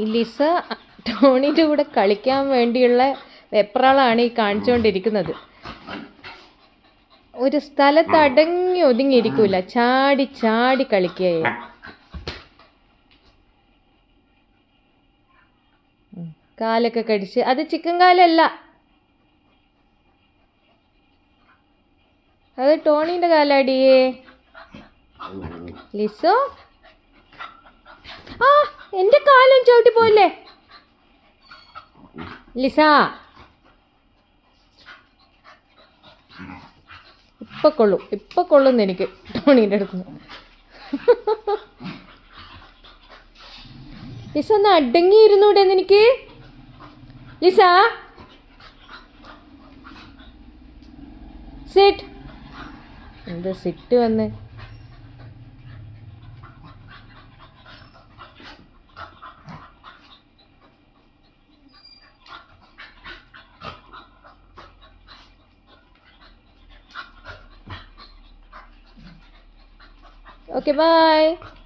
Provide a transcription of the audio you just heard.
ഈ ലിസ ടോണിൻ്റെ കൂടെ കളിക്കാൻ വേണ്ടിയുള്ള വെപ്രാളാണ് ഈ കാണിച്ചുകൊണ്ടിരിക്കുന്നത്. ഒരു സ്ഥലത്ത് അടങ്ങി ഒതുങ്ങിയിരിക്കൂല, ചാടി ചാടി കളിക്കുകയെ. കാലൊക്കെ കടിച്ച്, അത് ചിക്കൻ കാലല്ല, അത് ടോണീൻ്റെ കാലാടിയേ. ലിസോ, ആ എൻ്റെ കാലും ചവിട്ടി പോയില്ലേ ലിസ. ഇപ്പൊ കൊള്ളുന്നു എനിക്ക് ടോണീൻ്റെ അടുത്ത്. ലിസ ഒന്ന് അടങ്ങിയിരുന്നൂടെ നിനക്ക്? Lisa, sit. എന്ത് സിറ്റ് വന്ന്? Okay, bye.